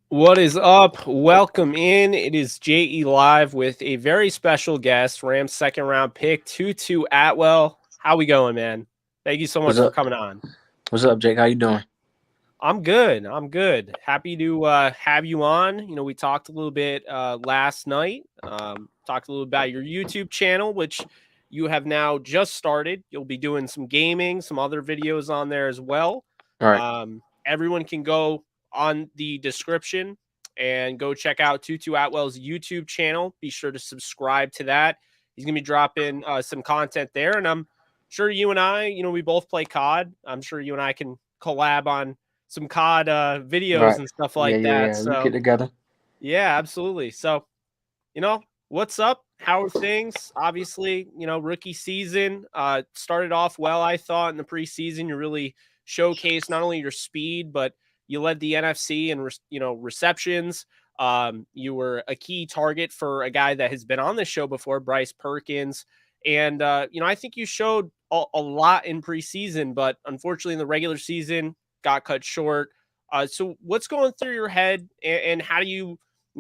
What is up? Welcome in. It is JE Live with a very special guest, Rams second round pick, Tutu Atwell. How we going, man? Thank you so What's much for up? coming on. What's up, Jake? How you doing? I'm good. I'm good. Happy to have you on. We talked a little bit last night. Talked a little about your YouTube channel, which you have now just started. You'll be doing some gaming, some other videos on there as well. All right. Everyone can go on the description and go check out Tutu Atwell's YouTube channel. Be sure to subscribe to that. He's gonna be dropping some content there, and I'm sure you and I, we both play COD. I'm sure you and I can collab on some COD videos Right. and stuff Yeah, like yeah, that. yeah. We So get together. yeah, absolutely. So what's up? How are things? Obviously, rookie season started off well. I thought in the preseason you really showcased not only your speed, but you led the NFC in receptions. You were a key target for a guy that has been on the show before, Bryce Perkins. And I think you showed a lot in preseason, but unfortunately in the regular season got cut short. So what's going through your head, and how do you,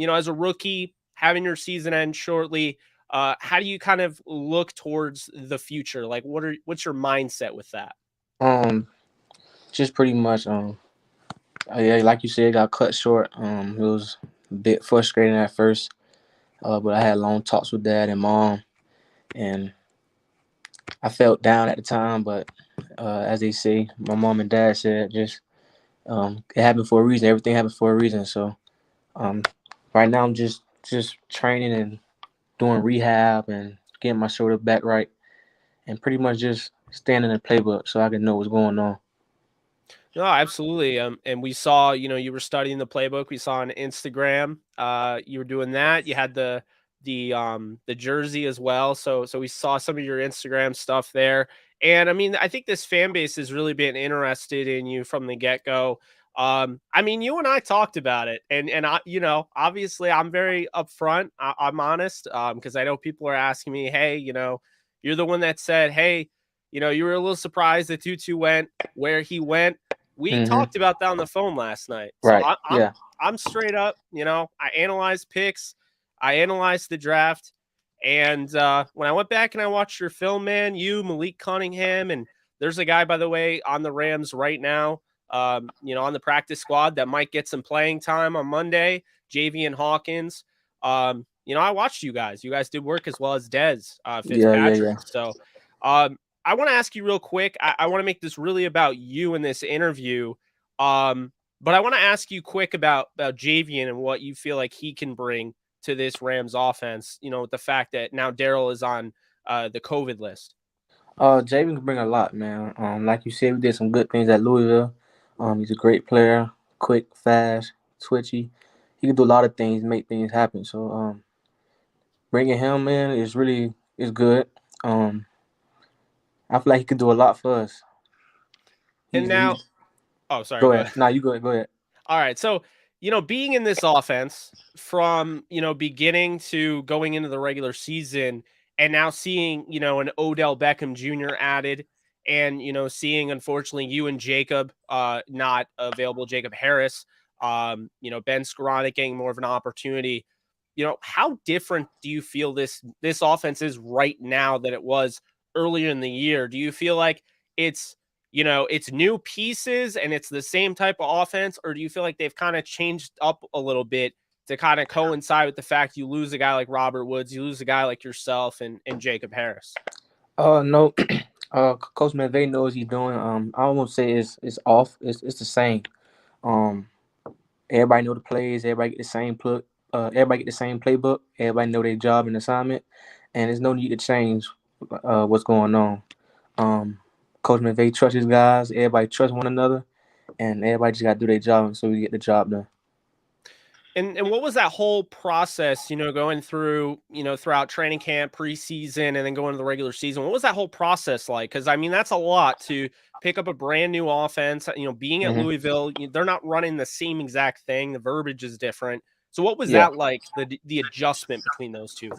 as a rookie having your season end shortly, how do you kind of look towards the future? Like, what's your mindset with that? Um, just pretty much. Yeah, like you said, it got cut short. It was a bit frustrating at first. But I had long talks with dad and mom, and I felt down at the time. But as they say, my mom and dad said, just it happened for a reason. Everything happens for a reason. So um, right now I'm just training and doing rehab and getting my shoulder back right, and pretty much just staying in the playbook so I can know what's going on. No, absolutely. And we saw, you were studying the playbook. We saw on Instagram, you were doing that. You had the jersey as well. So we saw some of your Instagram stuff there. And I mean, I think this fan base has really been interested in you from the get go. I mean, you and I talked about it, and I, obviously I'm very upfront. I'm honest, because I know people are asking me, hey, you're the one that said, hey, you were a little surprised that Tutu went where he went. We Hmm. talked about that on the phone last night. So Right. I'm Yeah. I'm straight up. I analyzed picks, I analyzed the draft, and when I went back and I watched your film, man, you, Malik Cunningham, and there's a guy, by the way, on the Rams right now, on the practice squad that might get some playing time on Monday, Javian Hawkins. I watched you guys. You guys did work as well as Dez Yeah. Yeah. Fitzpatrick. Yeah. So I want to ask you real quick. I want to make this really about you in this interview. But I want to ask you quick about Javian and what you feel like he can bring to this Rams offense. With the fact that now Daryl is on the COVID list. Javen can bring a lot, man. Like you said, we did some good things at Louisville. He's a great player, quick, fast, twitchy. He can do a lot of things, make things happen. So, bringing him in is good. Um, I feel like he could do a lot for us. And He's now, oh, sorry, go go ahead. ahead. Nah, you go ahead. Go ahead. All right. So, being in this offense from, beginning to going into the regular season and now seeing, an Odell Beckham Jr. added and, seeing unfortunately you and Jacob not available, Jacob Harris, Ben Skoranek getting more of an opportunity. How different do you feel this offense is right now than it was earlier in the year? Do you feel like it's it's new pieces and it's the same type of offense, or do you feel like they've kind of changed up a little bit to kind of coincide with the fact you lose a guy like Robert Woods, you lose a guy like yourself and Jacob Harris? No. Coach McVay knows he's doing. I won't say it's off. It's the same. Um, Everybody know the plays. Everybody get the same plug. Everybody get the same playbook. Everybody know their job and assignment, and there's no need to change what's going on. Um, Coach McVay trusts his guys. Everybody trusts one another, and everybody just got to do their job, so we get the job done. And what was that whole process, going through, throughout training camp, preseason, and then going to the regular season? What was that whole process like? Because I mean, that's a lot to pick up a brand new offense. Being at Hmm. Louisville, they're not running the same exact thing. The verbiage is different. So what was Yeah. that like? The adjustment between those two?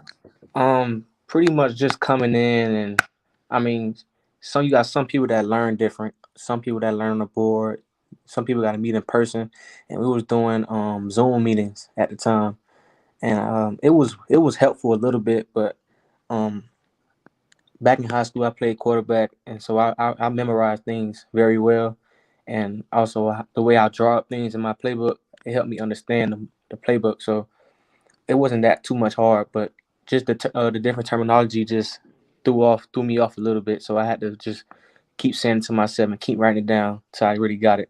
Pretty much just coming in, and I mean, you got some people that learn different. Some people that learn on the board. some people got to meet in person, and we was doing Zoom meetings at the time, and it was helpful a little bit, but um, back in high school I played quarterback, and so I memorized things very well, and also the way I draw up things in my playbook, it helped me understand the playbook. So it wasn't that too much hard, but just the different terminology just threw me off a little bit. So I had to just keep saying it to myself and keep writing it down till I really got it.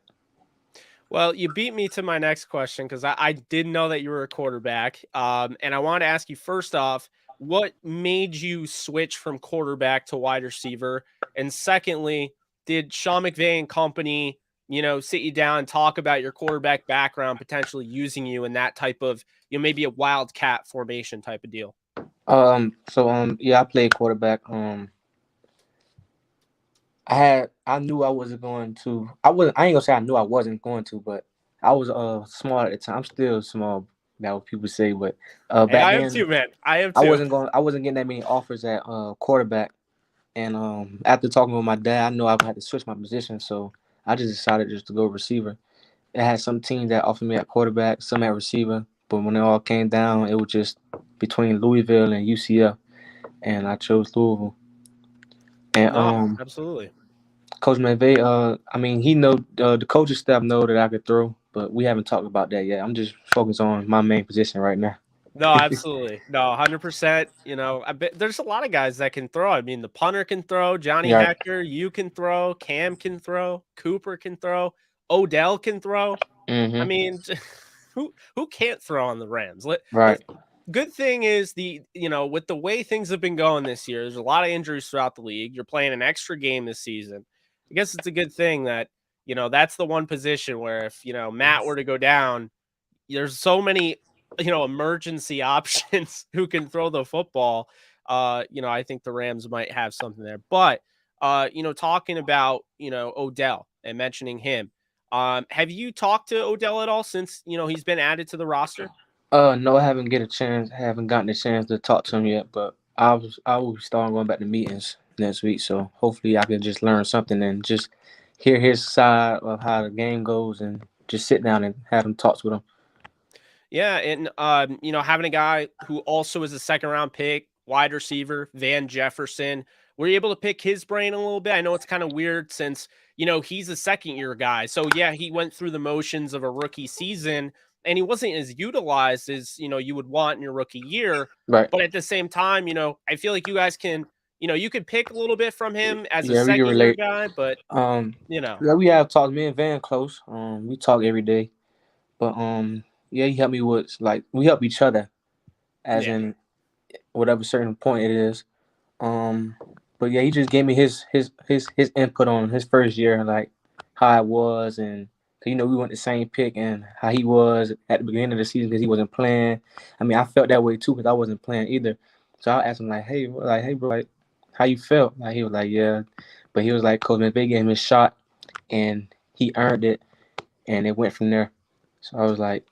Well, you beat me to my next question because I didn't know that you were a quarterback. And I want to ask you first off, what made you switch from quarterback to wide receiver? And secondly, did Sean McVay and company, sit you down and talk about your quarterback background, potentially using you in that type of, maybe a wildcat formation type of deal? Yeah, I played quarterback. I knew I wasn't going to. I ain't gonna say I knew I wasn't going to, but I was small at the time. I'm still small, that what people say, but Hey, back I am then too, man. I am too. I wasn't getting that many offers at quarterback. And after talking with my dad, I knew I had to switch my position, so I just decided just to go receiver. It had some teams that offered me at quarterback, some at receiver, but when it all came down, it was just between Louisville and UCF, and I chose Louisville. And No, absolutely. Coach McVay, I mean, he know the coaching staff know that I could throw, but we haven't talked about that yet. I'm just focused on my main position right now. No, absolutely. No, 100%. I bet there's a lot of guys that can throw. I mean, the punter can throw, Johnny Yeah, Hecker, you can throw, Cam can throw, Cooper can throw, Odell can throw. I mm-hmm. mean, who can't throw on the Rams? Right, Good thing is with the way things have been going this year, there's a lot of injuries throughout the league. You're playing an extra game this season. I guess it's a good thing that, that's the one position where if, Matt were to go down, there's so many, emergency options who can throw the football. I think the Rams might have something there. But talking about, Odell and mentioning him, have you talked to Odell at all since, he's been added to the roster? no, haven't gotten a chance to talk to him yet, but I will start going back to meetings next week, so hopefully I can just learn something and just hear his side of how the game goes and just sit down and have him talks with him. Yeah, and having a guy who also is a second round pick, wide receiver, Van Jefferson, were you able to pick his brain a little bit? I know it's kind of weird since, he's a second year guy. So yeah, he went through the motions of a rookie season and he wasn't as utilized as, you would want in your rookie year. Right. But at the same time, I feel like you guys can, you could pick a little bit from him as a Yeah, we can second year relate. guy, but Um, you know. yeah, we have talked. Me and Van close. We talk every day, but yeah, he helped me with like we help each other, as Yeah. in whatever certain point it is. Um, but yeah, he just gave me his input on his first year, like how I was, and we went the same pick, and how he was at the beginning of the season because he wasn't playing. I mean, I felt that way too because I wasn't playing either. So I asked him hey, bro, like, how you felt? Like he was like, yeah, but he was like, Coach McVay gave him his shot, and he earned it, and it went from there. So I was like,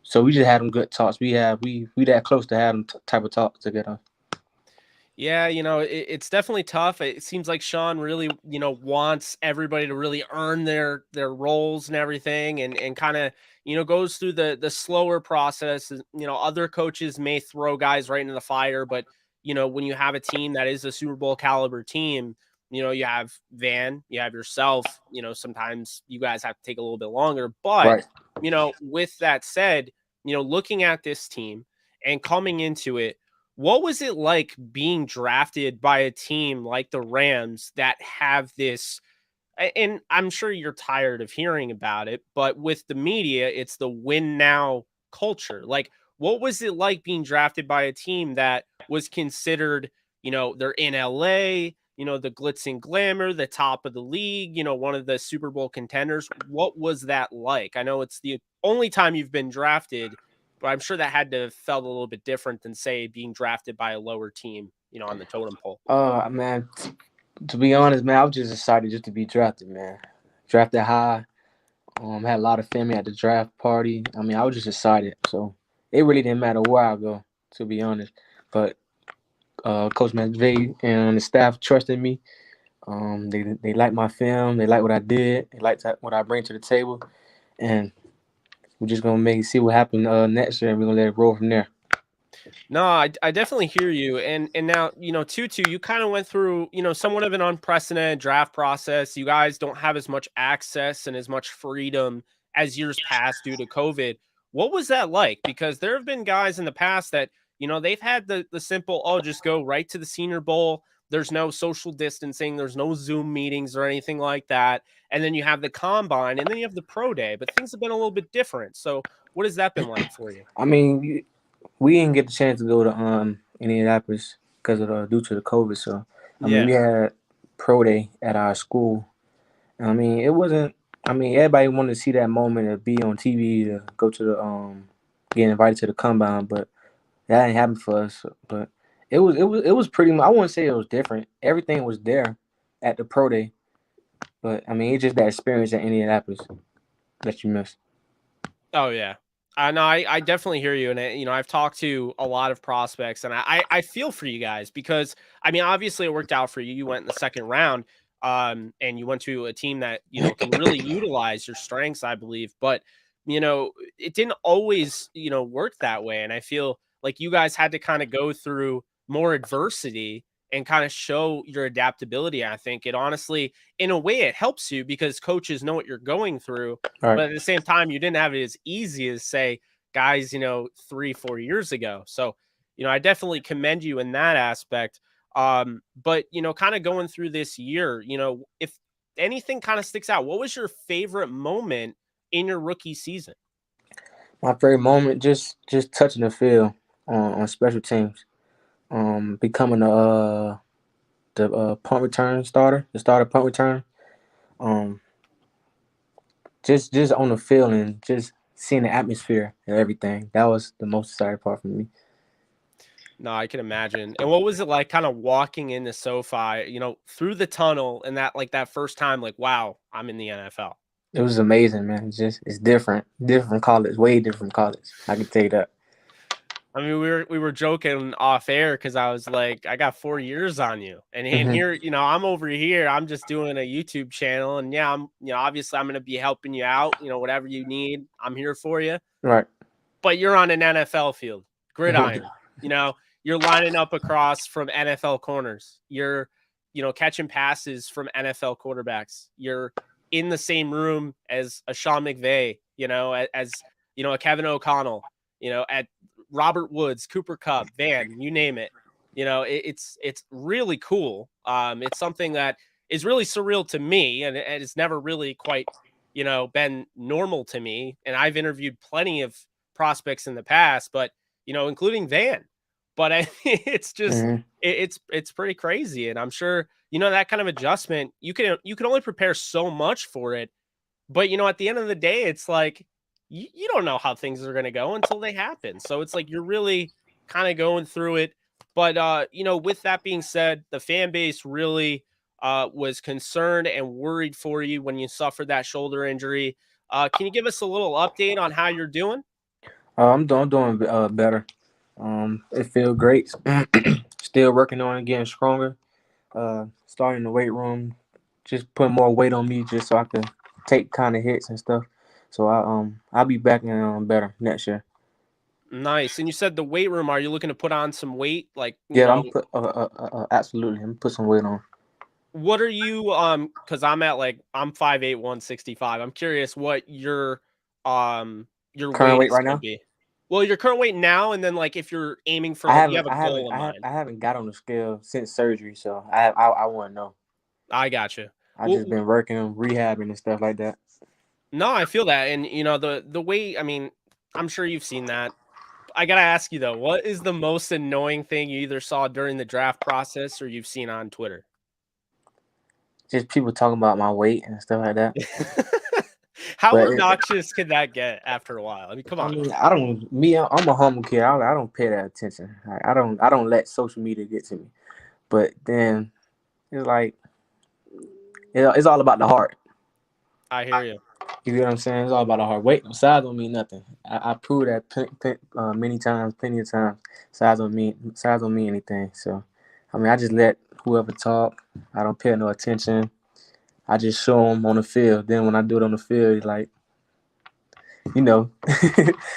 so we just had them good talks. We that close to having type of talks together. Yeah, it's definitely tough. It seems like Sean really, wants everybody to really earn their roles and everything, and kind of, goes through the slower process. Other coaches may throw guys right into the fire, but when you have a team that is a Super Bowl caliber team, you have Van, you have yourself. Sometimes you guys have to take a little bit longer, but Right. with that said, looking at this team and coming into it, what was it like being drafted by a team like the Rams that have this? And I'm sure you're tired of hearing about it, but with the media, it's the win now culture. Like, what was it like being drafted by a team that was considered, they're in LA, the glitz and glamour, the top of the league, one of the Super Bowl contenders? What was that like? I know it's the only time you've been drafted, but I'm sure that had to have felt a little bit different than, say, being drafted by a lower team, on the totem pole. Man, to be honest, man, I was just excited just to be drafted, man. Drafted high. Had a lot of family at the draft party. I mean, I was just excited. So it really didn't matter where I go, to be honest. But Coach McVay and the staff trusted me. They like my film. They like what I did. They like what I bring to the table, and we're just gonna see what happens next year, and we're gonna let it roll from there. No, I definitely hear you. And now, Tutu, you kind of went through, somewhat of an unprecedented draft process. You guys don't have as much access and as much freedom as years past due to COVID. What was that like? Because there have been guys in the past that, they've had the simple, oh, just go right to the Senior Bowl. There's no social distancing, there's no Zoom meetings or anything like that. And then you have the combine and then you have the pro day, but things have been a little bit different. So what has that been like for you? I mean, we didn't get the chance to go to Indianapolis because of due to the COVID. So I mean, Yeah. we had pro day at our school. I mean, it wasn't. I mean, everybody wanted to see that moment to be on TV to go to the get invited to the combine, but that didn't happen for us. But it was pretty much. I wouldn't say it was different. Everything was there at the pro day, but I mean, it's just that experience at Indianapolis that you missed. Oh yeah. No, I definitely hear you. And I've talked to a lot of prospects and I feel for you guys because I mean, obviously it worked out for you. You went in the second round, and you went to a team that, can really utilize your strengths, I believe. But, it didn't always, work that way. And I feel like you guys had to kind of go through more adversity and kind of show your adaptability. I think it honestly, in a way, it helps you because coaches know what you're going through, All right. but at the same time, you didn't have it as easy as say guys, 3, 4 years ago. So, I definitely commend you in that aspect. But kind of going through this year, if anything kind of sticks out, what was your favorite moment in your rookie season? My favorite moment, just touching the field on special teams. Becoming the punt return starter, the starter punt return. Um, just on the field and just seeing the atmosphere and everything. That was the most exciting part for me. No, I can imagine. And what was it like kind of walking into SoFi, through the tunnel and that first time, like, wow, I'm in the NFL? It was amazing, man. It's different, different college, way different college. I can tell you that. I mean, we were joking off air because I was like, I got 4 years on you, and Hmm. here, I'm over here, I'm just doing a YouTube channel, and yeah, obviously I'm gonna be helping you out, whatever you need, I'm here for you. Right. But you're on an NFL field, gridiron. You know, you're lining up across from NFL corners. You're, catching passes from NFL quarterbacks. You're in the same room as a Sean McVay, as a Kevin O'Connell, at Robert Woods, Cooper Cup, Van, you name it. It's really cool. It's something that is really surreal to me, and it's never really quite, been normal to me. And I've interviewed plenty of prospects in the past, but including Van. But it's just Hmm. it's pretty crazy, and I'm sure that kind of adjustment you can only prepare so much for it. But at the end of the day, it's like you don't know how things are going to go until they happen. So it's like you're really kind of going through it. But with that being said, the fan base really was concerned and worried for you when you suffered that shoulder injury. Can you give us a little update on how you're doing? I'm doing better. It feels great. Still working on it, getting stronger. Starting the weight room, just putting more weight on me, just so I can take kind of hits and stuff. So I'll be back and better next year. Nice. And you said the weight room. Are you looking to put on some weight? Like, Yeah, absolutely. I'm put some weight on. what are you because I'm 5'8", 165. I'm curious what your Current weight weight is right gonna now. be. Well, your current weight now, and then like if you're aiming for I like you haven't have a I haven't goal in I have mind. I haven't got on the scale since surgery, so I want to know. I got you. I just Well, been working on rehabbing and stuff like that. no, I feel that, and the weight. I mean, I'm sure you've seen that. I gotta ask you though, what is the most annoying thing you either saw during the draft process or you've seen on Twitter? Just people talking about my weight and stuff like that. How But obnoxious can that get after a while? I mean, come I on. mean, I don't. Me, I'm a humble kid. I don't pay that attention. I don't let social media get to me. But then it's like it's all about the heart. I hear you. You get what I'm saying? It's all about the heart. Weight, size don't mean nothing. I proved that many times, plenty of times. Size don't mean anything. So I mean, I just let whoever talk. I don't pay no attention. I just show them on the field. Then when I do it on the field, it's like, you know.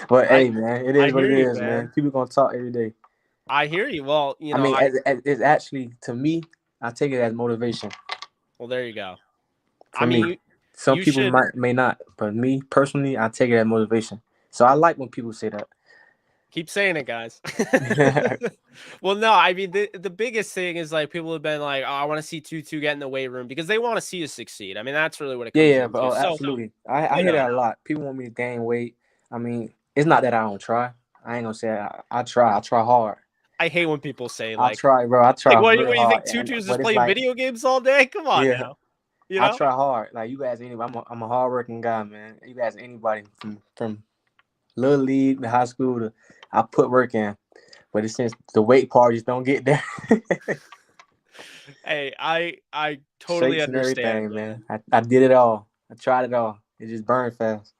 But I hey, man, it I is what hear it you, is, man. man. People gonna talk every day. I hear you. Well, I mean, it's actually to me, I take it as motivation. well, there you go. I For mean, me, you some you people should. may not, but me personally, I take it as motivation. So I like when people say that. Keep saying it, guys. Well, no, I mean the biggest thing is like people have been like, "Oh, I want to see Tutu get in the weight room," because they want to see you succeed. I mean, that's really what it Yeah, comes yeah, down but to. oh, So, absolutely. I you hear know, that a lot. People want me to gain weight. I mean, it's not that I don't try. I ain't gonna say I try. I try hard. I hate when people say I like, try, bro. I try what real do you think hard, and Tutu's just but it's playing like, video games all day? Come on yeah, now, you I know. try hard. Like you guys, anybody, I'm a hard working guy, man. You guys, anybody from little league to high school to, I put work in. But it's since the weight part just don't get there. Hey, I totally Shakes and understand, everything, man. man. I did it all. I tried it all. It just burned fast.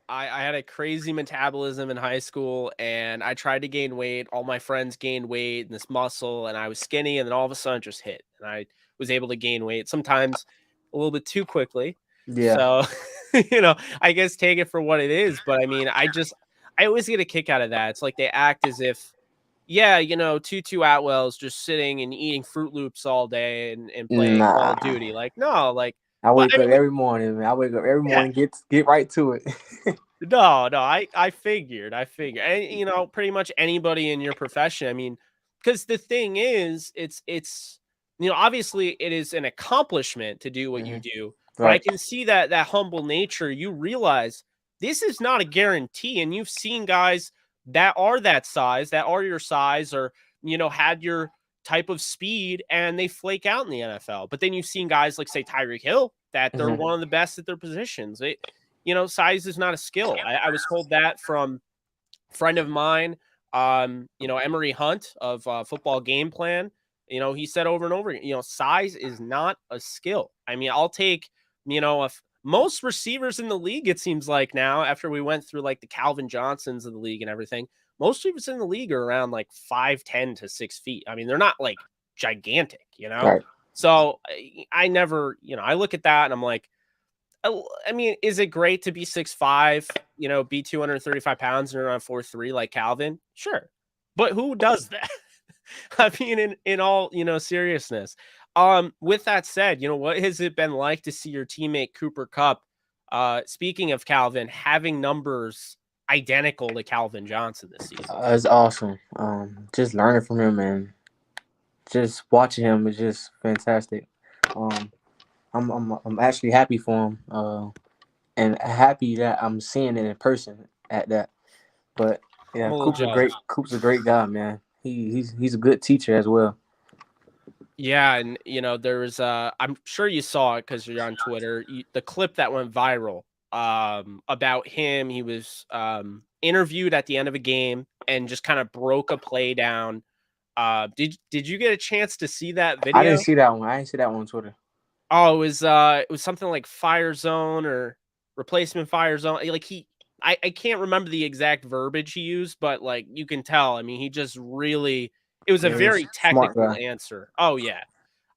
I had a crazy metabolism in high school and I tried to gain weight. All my friends gained weight and this muscle, and I was skinny, and then all of a sudden it just hit. And I was able to gain weight, sometimes a little bit too quickly. Yeah. So, I guess take it for what it is. But I mean, I always get a kick out of that. It's like they act as if, yeah, Tutu Atwell is just sitting and eating Fruit Loops all day and playing Call of Nah. Duty. Like, no, like, I well, wake I up mean, every morning, man. I wake up every yeah. morning, get right to it. No, I figured, and pretty much anybody in your profession. I mean, because the thing is, it's obviously it is an accomplishment to do what you Hmm. do, but I Right. can see that humble nature. You realize this is not a guarantee, and you've seen guys that are that size, that are your size, or had your type of speed, and they flake out in the NFL. But then you've seen guys like say Tyreek Hill that they're Hmm. one of the best at their positions. Size is not a skill. I was told that from a friend of mine, Emery Hunt of Football Game Plan. He said over and over, size is not a skill. I mean, I'll take, if most receivers in the league, it seems like now, after we went through like the Calvin Johnsons of the league and everything, most receivers in the league are around like 5'10" to 6 feet. I mean, they're not like gigantic. Right. So I never, I look at that and I'm like, I mean, is it great to be 6'5", be 235 pounds and run 4'3" like Calvin? Sure. But who does that? I mean, in all, seriousness. With that said, what has it been like to see your teammate Cooper Kupp, speaking of Calvin, having numbers identical to Calvin Johnson this season? It's awesome. Just learning from him and just watching him is just fantastic. Um, I'm actually happy for him. And happy that I'm seeing it in person at that. But I'm yeah, a little jealous. Coop's a great guy, man. He's a good teacher as well. Yeah, and there was I'm sure you saw it because you're on Twitter. The clip that went viral about him. He was interviewed at the end of a game and just kind of broke a play down. Did you get a chance to see that I didn't video? see that one. I didn't see that one on Twitter. Oh, it was something like Fire Zone or Replacement Fire Zone. Like I can't remember the exact verbiage he used, but like you can tell. I mean, he just really. It was a Yeah, he's very a smart technical guy. answer. Oh yeah,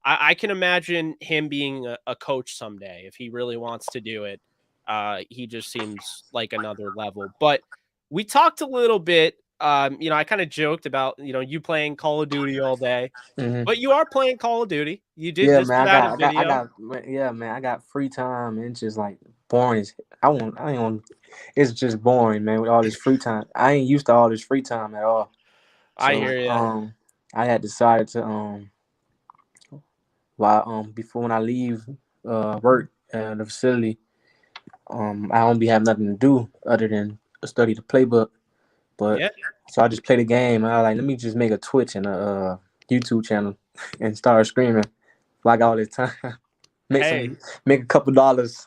I can imagine him being a coach someday if he really wants to do it. He just seems like another level. But we talked a little bit. I kind of joked about you playing Call of Duty all day, Hmm. but you are playing Call of Duty. You did Yeah, just man. put out a video. Yeah, man. I got free time and it's just like boring. I ain't want. It's just boring, man. With all this free time, I ain't used to all this free time at all. I So, hear you. I had decided to while before when I leave work the facility, I don't be having nothing to do other than study the playbook. But Yeah. so I just play the game. And I like let me just make a Twitch and a YouTube channel and start screaming like all this time. Hey, Make a couple dollars.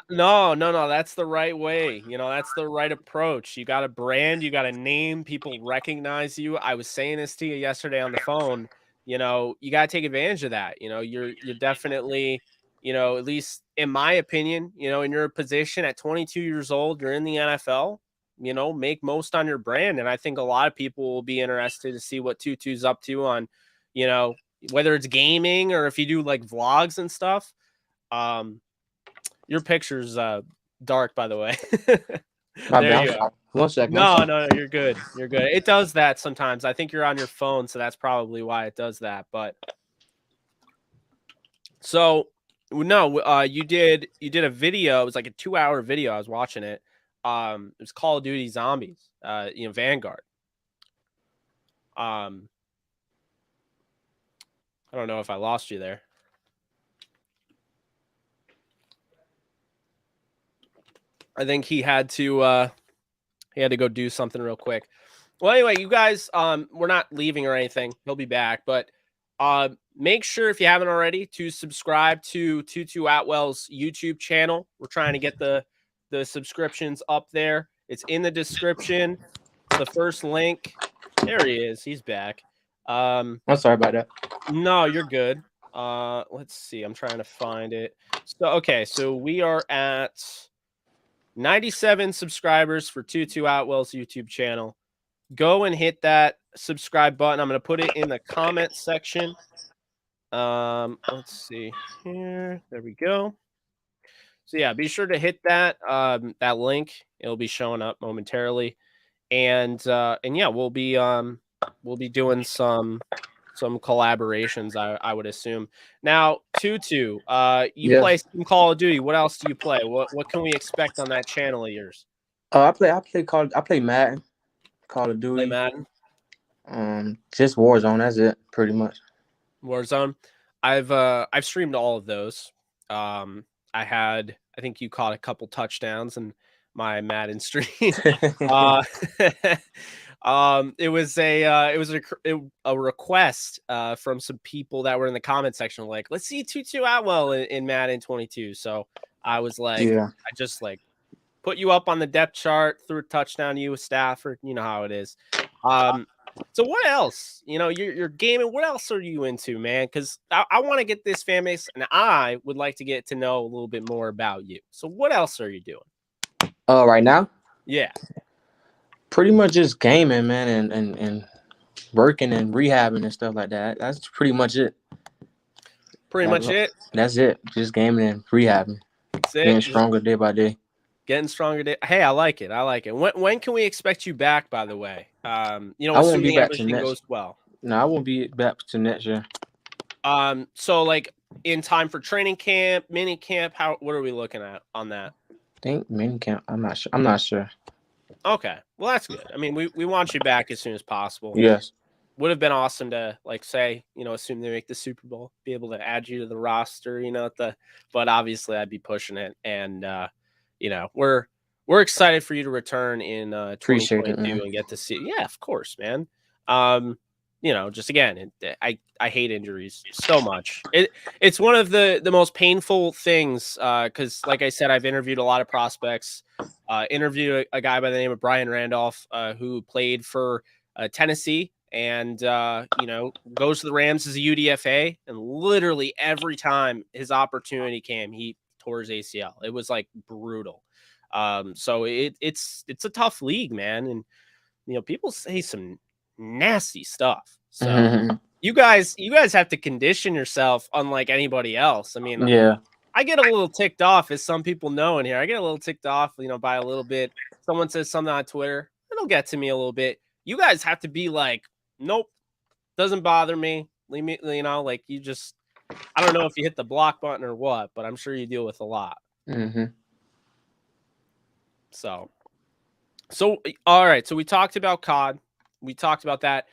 no, no, no. That's the right way. That's the right approach. You got a brand, you got a name, people recognize you. I was saying this to you yesterday on the phone. You got to take advantage of that. You're definitely, at least in my opinion, in your position at 22 years old, you're in the NFL. Make most on your brand, and I think a lot of people will be interested to see what Tutu's up to on, whether it's gaming or if you do like vlogs and stuff. Your picture's dark, by the way. My There bad. I'm you sorry. are. 1 second. I'm No, sorry. no, you're good. You're good. It does that sometimes. I think you're on your phone, so that's probably why it does that. But so no, you did a video. It was like a 2-hour video. I was watching it. It was Call of Duty Zombies. Vanguard. I don't know if I lost you there. I think he had to go do something real quick. Well, anyway, you guys, we're not leaving or anything. He'll be back, but make sure if you haven't already to subscribe to Tutu Atwell's YouTube channel. We're trying to get the subscriptions up there. It's in the description. It's the first link. There he is. He's back. I'm sorry about that. No, you're good. Let's see. I'm trying to find it. So okay, so we are at 97 subscribers for Tutu Atwell's YouTube channel. Go and hit that subscribe button. I'm going to put it in the comment section. Let's see here. There we go. So yeah, be sure to hit that that link. It'll be showing up momentarily. And yeah, we'll be doing some collaborations, I would assume. Now, Tutu, you Yes. play some Call of Duty. What else do you play? What can we expect on that channel of yours? I play Madden, Call of Play Duty. Madden? Just Warzone. That's it, pretty much. Warzone. I've streamed all of those. I think you caught a couple touchdowns in my Madden stream. It was a request from some people that were in the comment section, like, let's see Tutu Atwell in Madden 22. So I was like, Yeah. I just like put you up on the depth chart, threw a touchdown to you with Stafford. You know how it is. So what else? You're gaming. What else are you into, man? Because I want to get this fan base, and I would like to get to know a little bit more about you. So what else are you doing? Right now? Yeah. Pretty much just gaming, man, and working and rehabbing and stuff like that. That's pretty much it. Pretty much it. That's it. Just gaming and rehabbing. Getting stronger day by day. Getting stronger. Hey, I like it. I like it. When can we expect you back, by the way? I won't be back everything goes well. No, I won't be back to next year. So like in time for training camp, mini camp, what are we looking at on that? I think mini camp. I'm not sure. Okay. Well, that's good. I mean, we want you back as soon as possible. Yes. Would have been awesome to say, assume they make the Super Bowl, be able to add you to the roster, but obviously I'd be pushing it. And, we're excited for you to return in 2022 and get to see. Yeah, of course, man. Just again, I hate injuries so much. It's one of the most painful things. Cause like I said, I've interviewed a lot of prospects, interviewed a guy by the name of Brian Randolph, who played for Tennessee and, goes to the Rams as a UDFA, and literally every time his opportunity came, he tore his ACL. It was like brutal. So it's a tough league, man. And, people say some nasty stuff. So you guys have to condition yourself unlike anybody else. I mean, yeah, I get a little ticked off, as some people know in here. I get a little ticked off, by a little bit. Someone says something on Twitter, it'll get to me a little bit. You guys have to be like, nope, doesn't bother me. Leave me, like you just, I don't know if you hit the block button or what, but I'm sure you deal with a lot. So all right. So we talked about COD. We talked about that.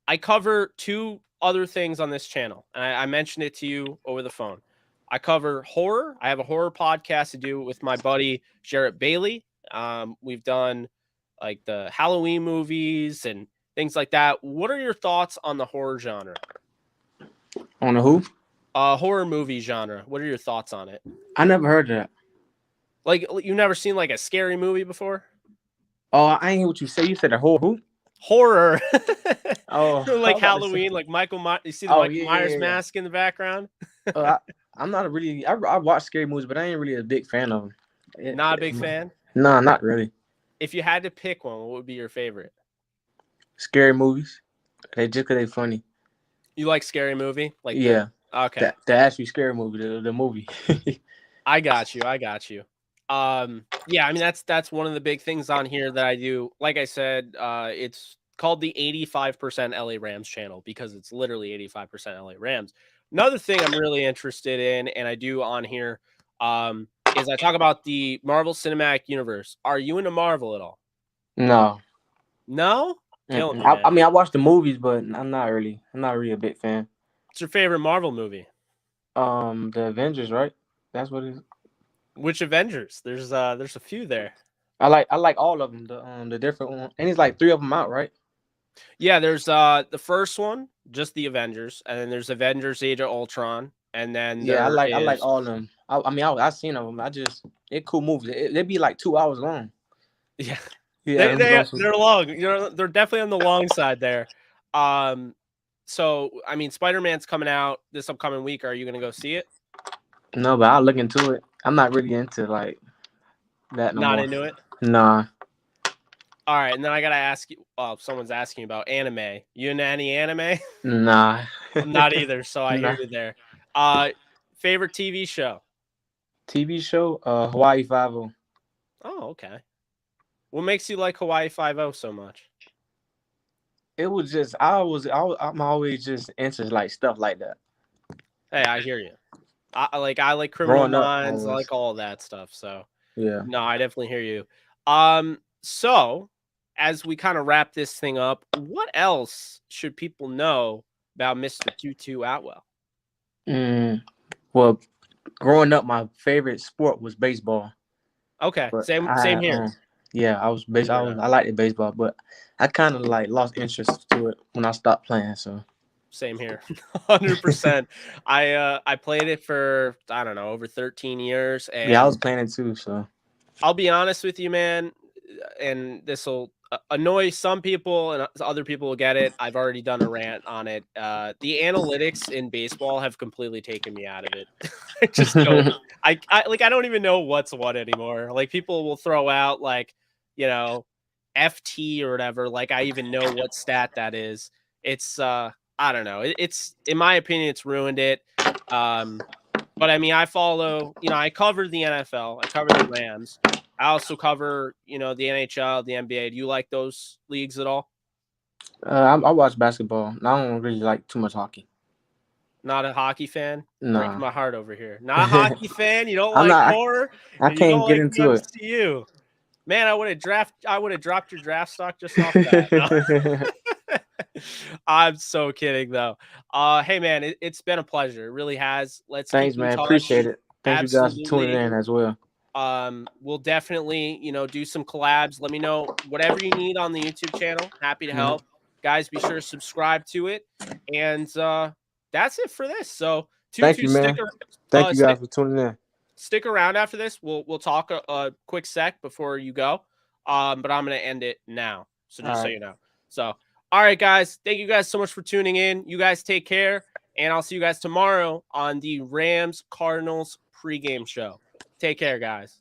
I cover two other things on this channel, and I mentioned it to you over the phone. I cover horror. I have a horror podcast to do with my buddy Jarrett Bailey. We've done like the Halloween movies and things like that. What are your thoughts on the horror genre? On the who? Horror movie genre. What are your thoughts on it? I never heard of that. Like, you've never seen like a scary movie before? Oh, I ain't hear what you say. You said a who? Horror. Oh, like Halloween, like Michael Myers. You see the Michael Myers mask in the background? I'm not really. I watch scary movies, but I ain't really a big fan of them. Not a big fan? No, not really. If you had to pick one, what would be your favorite? Scary movies. Just because they're funny. You like Scary Movie? Like Yeah, okay. the actually scary movie, the movie. I got you. I got you. Yeah, I mean that's one of the big things on here that I do. Like I said, it's called the 85% LA Rams channel because it's literally 85% LA Rams. Another thing I'm really interested in, and I do on here, is I talk about the Marvel Cinematic Universe. Are you into Marvel at all? No. No? Killing Mm-mm. me, I man. mean, I watch the movies, but I'm not really a big fan. What's your favorite Marvel movie? The Avengers, right? That's what it is. Which Avengers? There's a few there. I like all of them. The different one, and it's like three of them out, right? Yeah, there's the first one, just the Avengers, and then there's Avengers Age of Ultron, and then Yeah, there I like is all of them. I mean, I seen them. It cool movies. They be like 2 hours long. yeah. Yeah, them joints was- They're long. They're definitely on the long side there. Um so I mean Spider-Man's coming out this upcoming week. Are you going to go see it? no, but I'll look into it. I'm not really into like that no Not more. into it. Nah, All right, and then I got to ask you, someone's asking about anime. You into any anime? nah, I'm not either, so I hear nah. you there. Uh Favorite TV show? TV show, Hawaii Five O. Oh, okay. What makes you like Hawaii Five-O so much? It was just I'm always just into like stuff like that. Hey, I hear you. I like Criminal Growing up, Minds. I always. like all of that stuff. So Yeah. no, I definitely hear you. So as we kind of wrap this thing up, what else should people know about Mr. Tutu Atwell? Mm, well, growing up, my favorite sport was baseball. Okay, But same here. yeah, Same here, I liked the baseball, but I kind of like lost interest to it when I stopped playing. So Same here. 100%. I played it for I don't know, over 13 years yeah, I was and playing it too. So I'll be honest with you, man, and this will annoy some people, and other people will get it. I've already done a rant on it. The analytics in baseball have completely taken me out of it. I just don't. I don't even know what's what anymore. Like people will throw out like, you know, FT or whatever. Like I even know what stat that is. It's I don't know. It's in my opinion, it's ruined it. But I mean, I follow. I cover the NFL. I cover the Rams. I also cover, the NHL, the NBA. Do you like those leagues at all? I watch basketball. I don't really like too much hockey. Not a hockey fan? Breaking Nah, my heart over here. Not a hockey fan. You don't I'm like not. horror, I and you can't don't get like the into it. MCU. Man, I would have dropped your draft stock just off that. No. I'm so kidding though. Hey man, it's been a pleasure. It really has. Let's keep Thanks, in man. touch. Appreciate it. Thank you guys for tuning Absolutely. in as well. We'll definitely, do some collabs. Let me know whatever you need on the YouTube channel. Happy to Mhm. help. Guys, be sure to subscribe to it. And that's it for this. So Thank Tutu, you, man. Thank you guys for tuning in. stick around after this. We'll talk a quick sec before you go. But I'm gonna end it now. So All just so right. you know. So all right, guys. Thank you guys so much for tuning in. You guys take care. And I'll see you guys tomorrow on the Rams Cardinals pregame show. Take care, guys.